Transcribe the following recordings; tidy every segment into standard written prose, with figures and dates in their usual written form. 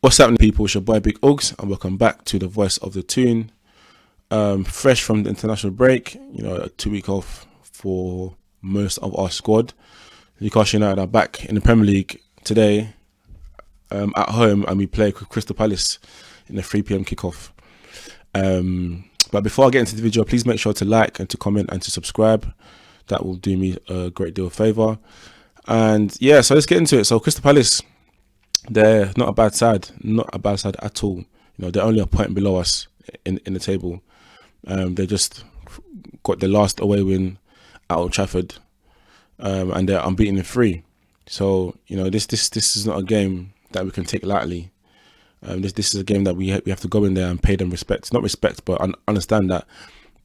What's happening, people? It's your boy Big Uggs, and welcome back to the Voice of the Tune. Fresh from the international break, a 2 week off for most of our squad. Newcastle United are back in the Premier League today at home, and we play Crystal Palace in the 3 p.m. kickoff. But before I get into the video, please make sure to like and to comment and to subscribe. That will do me a great deal of favour. And yeah, so let's get into it. So Crystal Palace, they're not a bad side at all. They're only a point below us in the table. They just got their last away win at Old Trafford, and they're unbeaten in 3. So this is not a game that we can take lightly. This is a game that we have to go in there and pay them respect. Not respect, but understand that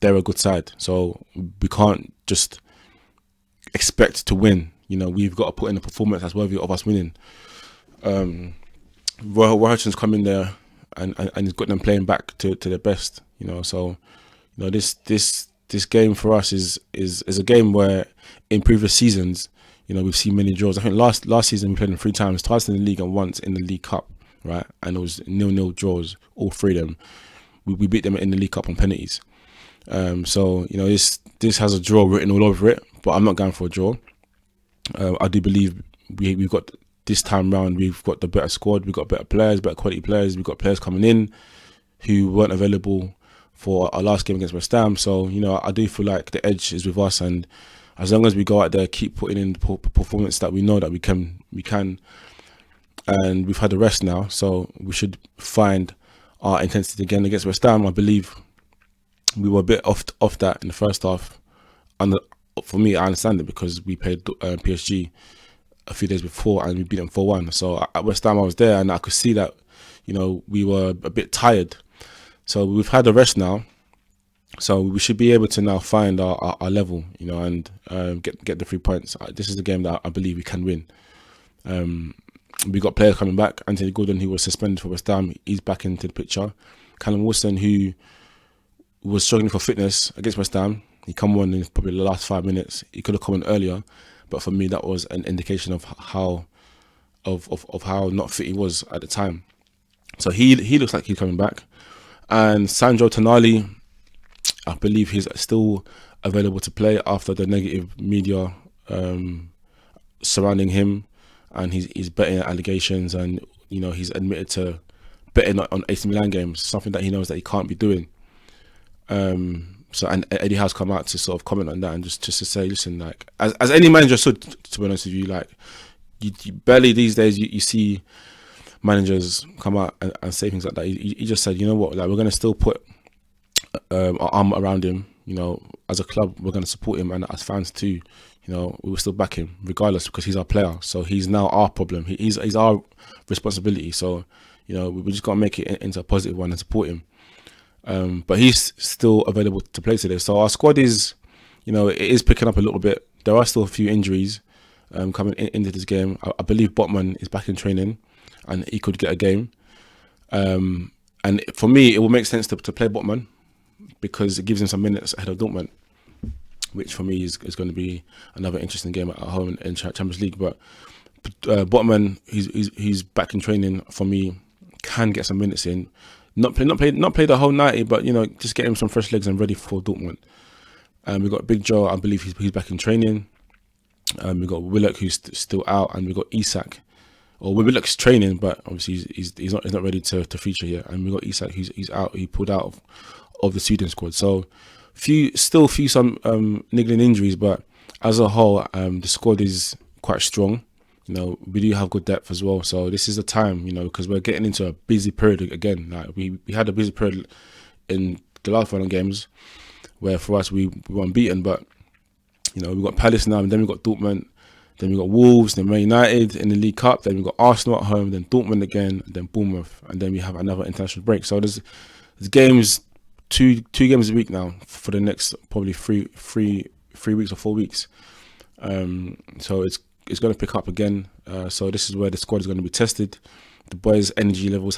they're a good side. So we can't just expect to win. We've got to put in a performance that's worthy of us winning. Roy Hodgson's come in there and he's got them playing back to their best. So this game for us is a game where in previous seasons, we've seen many draws. I think last season we played them 3 times, twice in the league and once in the League Cup, right? And it was 0-0 draws, all 3 of them. We beat them in the League Cup on penalties. So this has a draw written all over it, but I'm not going for a draw. I do believe we've got this time round, we've got the better squad, we've got better players, better quality players, we've got players coming in who weren't available for our last game against West Ham. So, I do feel like the edge is with us, and as long as we go out there, keep putting in the performance that we know that we can, and we've had the rest now, so we should find our intensity again against West Ham. I believe we were a bit off that in the first half, and for me, I understand it because we played PSG a few days before and we beat them 4-1. So at West Ham I was there and I could see that, we were a bit tired. So we've had a rest now. So we should be able to now find our level, and get the 3 points. This is a game that I believe we can win. We got players coming back. Anthony Gordon, who was suspended for West Ham, he's back into the picture. Callum Wilson, who was struggling for fitness against West Ham, he come on in probably the last 5 minutes. He could have come on earlier, but for me that was an indication of how not fit he was at the time. So he looks like he's coming back. And Sandro Tonali, I believe he's still available to play after the negative media surrounding him, and he's betting allegations, and he's admitted to betting on AC Milan games, something that he knows that he can't be doing. So and Eddie Howe's come out to sort of comment on that and just to say, listen, like as any manager should, to be honest with you, like you barely these days you see managers come out and say things like that. He just said, what, like we're going to still put our arm around him. As a club we're going to support him, and as fans too, we will still back him regardless, because he's our player. So he's now our problem. He's our responsibility. So we just got to make it into a positive one and support him. But he's still available to play today. So our squad is, it is picking up a little bit. There are still a few injuries coming into this game. I believe Botman is back in training and he could get a game. And for me, it will make sense to play Botman because it gives him some minutes ahead of Dortmund, which for me is going to be another interesting game at home in Champions League. But Botman, he's back in training, for me, can get some minutes in. Not play the whole 90, but just get him some fresh legs and ready for Dortmund. We've got Big Joe, I believe he's back in training. We've got Willock, who's still out, and we've got Isak. Or Willock's training, but obviously he's not ready to feature yet. And we've got Isak, who's out. He pulled out of the Sweden squad. So some niggling injuries, but as a whole, the squad is quite strong. We do have good depth as well. So this is the time, because we're getting into a busy period again. Like we had a busy period in the last final games where for us we were unbeaten, but we've got Palace now, and then we've got Dortmund, then we've got Wolves, then Man United in the League Cup, then we've got Arsenal at home, then Dortmund again, then Bournemouth, and then we have another international break. So there's games, two games a week now for the next probably three weeks or 4 weeks. So it's going to pick up again. So this is where the squad is going to be tested. The boys' energy levels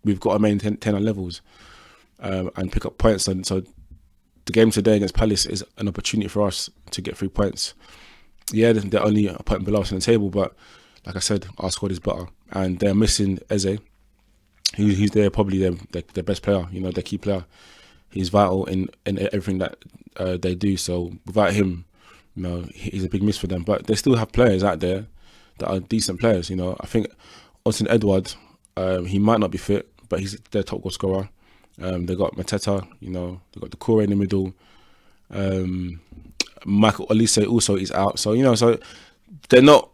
we've got to maintain our levels and pick up points. And so the game today against Palace is an opportunity for us to get 3 points. Yeah, they're only a point below us on the table, but like I said, our squad is better, and they're missing Eze, who's there probably their best player, their key player. He's vital in everything that they do. So without him, he's a big miss for them. But they still have players out there that are decent players. I think Austin Edward, he might not be fit, but he's their top goal scorer. They got Mateta, they got Decore in the middle. Michael Olise also is out. So so they're not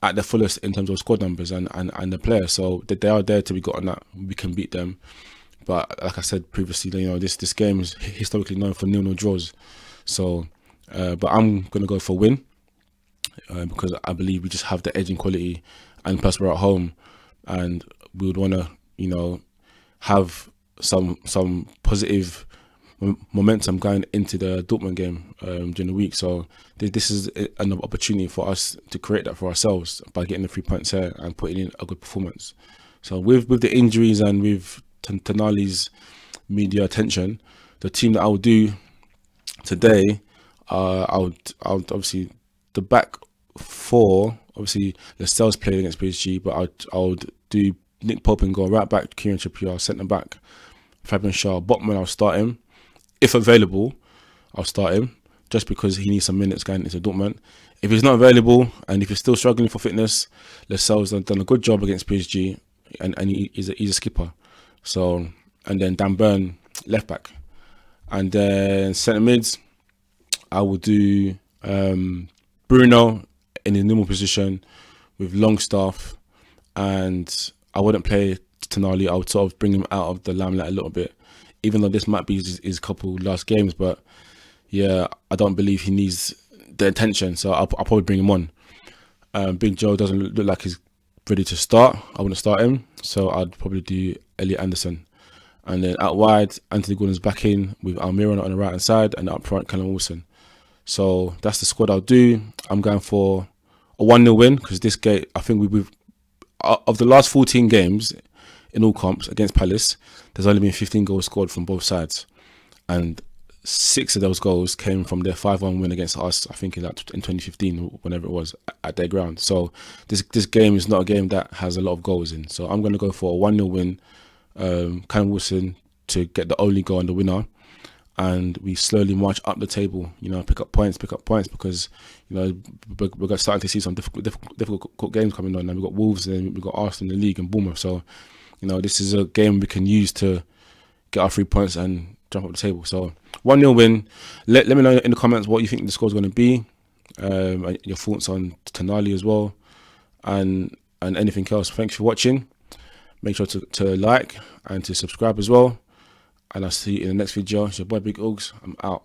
at their fullest in terms of squad numbers and the players. So they are there to be gotten that we can beat them. But like I said previously, this game is historically known for 0-0 draws. So, but I'm gonna go for a win because I believe we just have the edge in quality, and plus we're at home, and we would want to, have some positive momentum going into the Dortmund game during the week. So this is an opportunity for us to create that for ourselves by getting the 3 points here and putting in a good performance. So with the injuries and with Tonali's media attention, the team that I would do today, I would obviously the back four. Obviously, Lascelles played against PSG, but I would do Nick Pope and go right back, Kieran Trippier, centre back, Fabian Schär, Botman. I'll start him if available. I'll start him just because he needs some minutes going into Dortmund. If he's not available and if he's still struggling for fitness, Lascelles has done a good job against PSG, and he's a skipper. So, and then Dan Burn, left back. And then centre mids, I will do Bruno in his normal position with Longstaff, and I wouldn't play Tonali. I would sort of bring him out of the limelight a little bit, even though this might be his couple last games. But yeah, I don't believe he needs the attention, so I'll probably bring him on. Big Joe doesn't look like he's ready to start. I wouldn't start him, so I'd probably do Elliot Anderson. And then out wide, Anthony Gordon's back in with Almiron on the right hand side, and up front, Callum Wilson. So that's the squad I'll do. I'm going for a 1-0 win because this game, I think we've of the last 14 games in all comps against Palace, there's only been 15 goals scored from both sides, and 6 of those goals came from their 5-1 win against us, I think in 2015, whenever it was, at their ground. So this game is not a game that has a lot of goals in. So I'm going to go for a 1-0 win. Callum Wilson to get the only goal and the winner, and we slowly march up the table, pick up points because, we're starting to see some difficult games coming on. And we've got Wolves and we've got Arsenal in the league and Bournemouth. So, this is a game we can use to get our 3 points and jump up the table. So 1-0 win. Let me know in the comments what you think the score's going to be, your thoughts on Tonali as well, and anything else. Thanks for watching. Make sure to like and to subscribe as well. And I'll see you in the next video. It's your boy Big Uggs. I'm out.